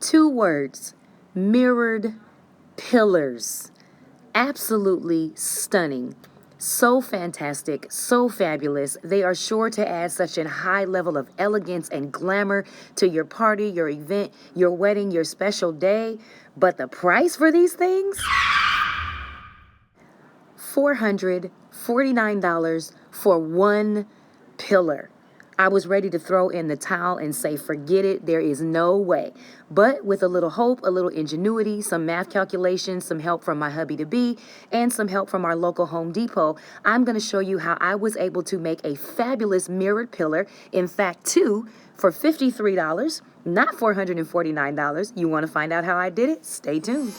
2 words, mirrored pillars. Absolutely stunning. So fantastic, so fabulous. They are sure to add such a high level of elegance and glamour to your party, your event, your wedding, your special day. But the price for these things? $449 for one pillar. I was ready to throw in the towel and say, forget it, there is no way. But with a little hope, a little ingenuity, some math calculations, some help from my hubby-to-be, and some help from our local Home Depot, I'm going to show you how I was able to make a fabulous mirrored pillar, in fact, 2, for $53, not $449. You want to find out how I did it? Stay tuned.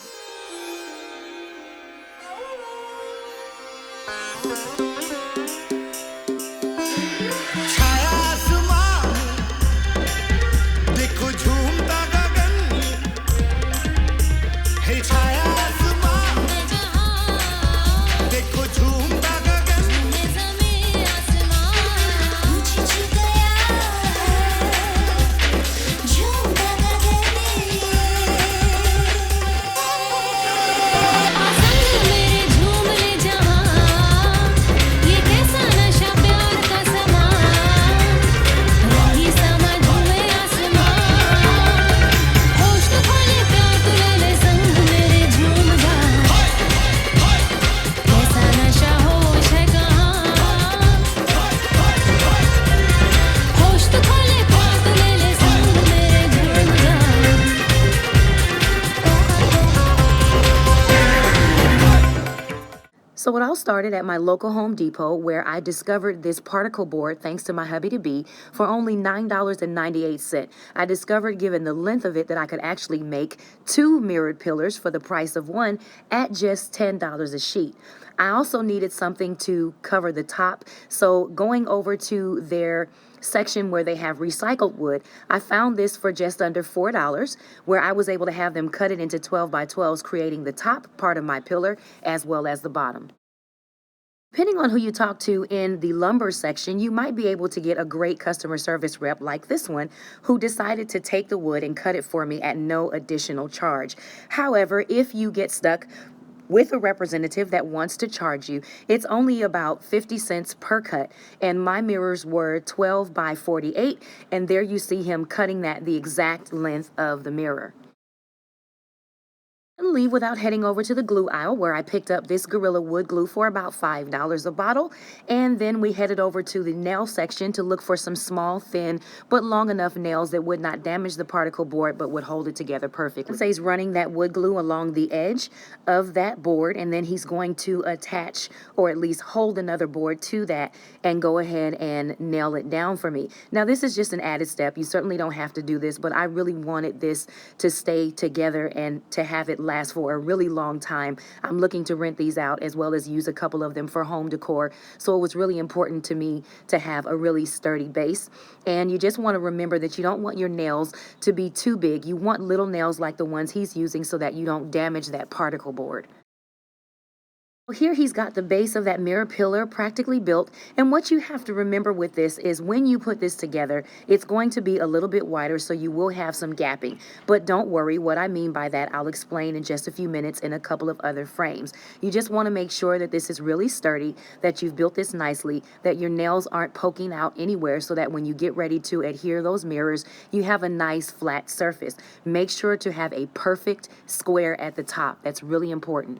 So it all started at my local Home Depot, where I discovered this particle board, thanks to my hubby-to-be, for only $9.98. I discovered, given the length of it, that I could actually make 2 mirrored pillars for the price of one at just $10 a sheet. I also needed something to cover the top, so going over to their section where they have recycled wood, I found this for just under $4, where I was able to have them cut it into 12 by 12s, creating the top part of my pillar as well as the bottom. Depending on who you talk to in the lumber section, you might be able to get a great customer service rep like this one, who decided to take the wood and cut it for me at no additional charge. However, if you get stuck with a representative that wants to charge you, it's only about 50 cents per cut. And my mirrors were 12 by 48, and there you see him cutting that the exact length of the mirror. Leave without heading over to the glue aisle, where I picked up this Gorilla Wood glue for about $5 a bottle, and then we headed over to the nail section to look for some small, thin, but long enough nails that would not damage the particle board but would hold it together perfectly. So he's running that wood glue along the edge of that board, and then he's going to attach, or at least hold, another board to that and go ahead and nail it down for me. Now, this is just an added step. You certainly don't have to do this, but I really wanted this to stay together and to have it last for a really long time. I'm looking to rent these out as well as use a couple of them for home decor. So it was really important to me to have a really sturdy base. And you just want to remember that you don't want your nails to be too big. You want little nails like the ones he's using so that you don't damage that particle board. Here he's got the base of that mirror pillar practically built, and what you have to remember with this is when you put this together, it's going to be a little bit wider, so you will have some gapping. But don't worry, what I mean by that I'll explain in just a few minutes in a couple of other frames. You just want to make sure that this is really sturdy, that you've built this nicely, that your nails aren't poking out anywhere, so that when you get ready to adhere those mirrors, you have a nice flat surface. Make sure to have a perfect square at the top. That's really important.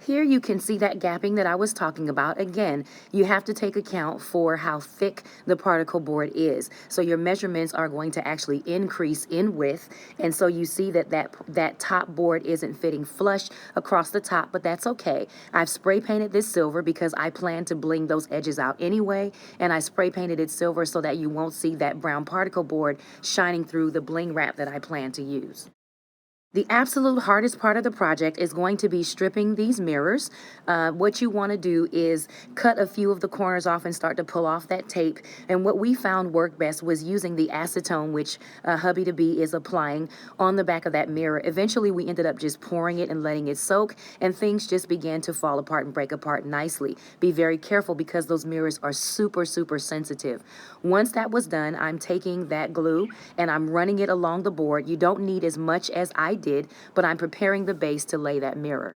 Here you can see that gapping that I was talking about. Again, you have to take account for how thick the particle board is. So your measurements are going to actually increase in width. And so you see that that top board isn't fitting flush across the top, but that's okay. I've spray painted this silver because I plan to bling those edges out anyway. And I spray painted it silver so that you won't see that brown particle board shining through the bling wrap that I plan to use. The absolute hardest part of the project is going to be stripping these mirrors. What you want to do is cut a few of the corners off and start to pull off that tape. And what we found worked best was using the acetone, which hubby to be is applying on the back of that mirror. Eventually, we ended up just pouring it and letting it soak, and things just began to fall apart and break apart nicely. Be very careful because those mirrors are super, super sensitive. Once that was done, I'm taking that glue and I'm running it along the board. You don't need as much as I did, but I'm preparing the base to lay that mirror.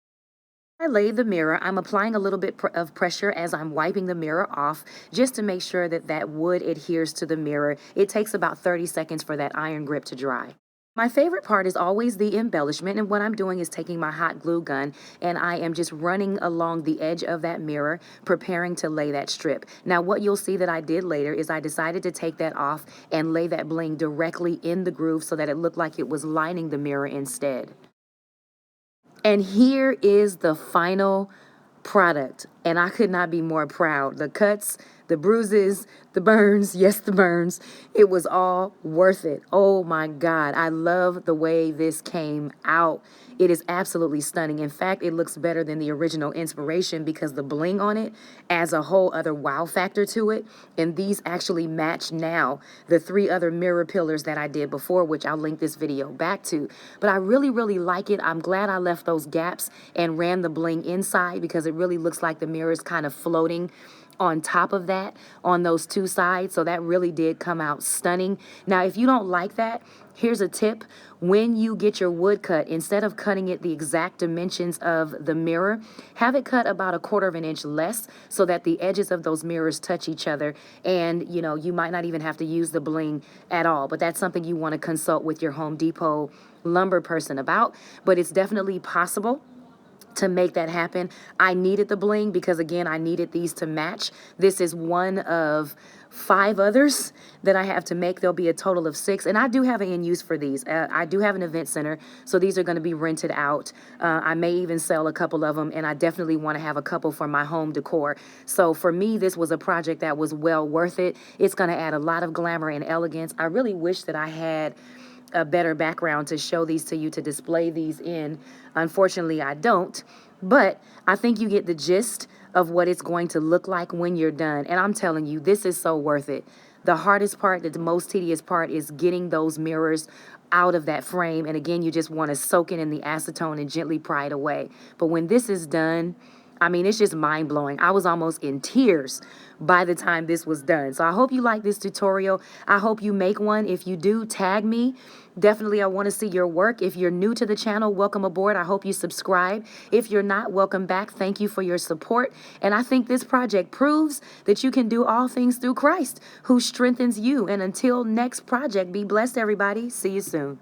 I lay the mirror, I'm applying a little bit of pressure as I'm wiping the mirror off just to make sure that that wood adheres to the mirror. It takes about 30 seconds for that iron grip to dry. My favorite part is always the embellishment, and what I'm doing is taking my hot glue gun and I am just running along the edge of that mirror, preparing to lay that strip. Now, what you'll see that I did later is I decided to take that off and lay that bling directly in the groove so that it looked like it was lining the mirror instead. And here is the final product, and I could not be more proud. The cuts, the bruises, the burns, yes, the burns, it was all worth it. Oh my God, I love the way this came out. It is absolutely stunning. In fact, it looks better than the original inspiration because the bling on it adds a whole other wow factor to it. And these actually match now the 3 other mirror pillars that I did before, which I'll link this video back to. But I really, really like it. I'm glad I left those gaps and ran the bling inside because it really looks like the mirror is kind of floating on top of that on those 2 sides. So that really did come out stunning. Now, if you don't like that, here's a tip. When you get your wood cut, instead of cutting it the exact dimensions of the mirror, have it cut about 1/4 of an inch less so that the edges of those mirrors touch each other. And, you know, you might not even have to use the bling at all, but that's something you want to consult with your Home Depot lumber person about. But it's definitely possible to make that happen. I needed the bling because, again, I needed these to match. This is one of 5 others that I have to make. There'll be a total of 6, and I do have an end use for these. I do have an event center, so these are going to be rented out. I may even sell a couple of them, and I definitely want to have a couple for my home decor. So for me, this was a project that was well worth it. It's going to add a lot of glamour and elegance. I really wish that I had a better background to show these to you, to display these in. Unfortunately, I don't, but I think you get the gist of what it's going to look like when you're done. And I'm telling you, this is so worth it. The hardest part, the most tedious part, is getting those mirrors out of that frame. And again, you just want to soak it in the acetone and gently pry it away. But when this is done, I mean, it's just mind-blowing. I was almost in tears by the time this was done. So I hope you like this tutorial. I hope you make one. If you do, tag me. Definitely, I want to see your work. If you're new to the channel, welcome aboard. I hope you subscribe. If you're not, welcome back. Thank you for your support. And I think this project proves that you can do all things through Christ, who strengthens you. And until next project, be blessed, everybody. See you soon.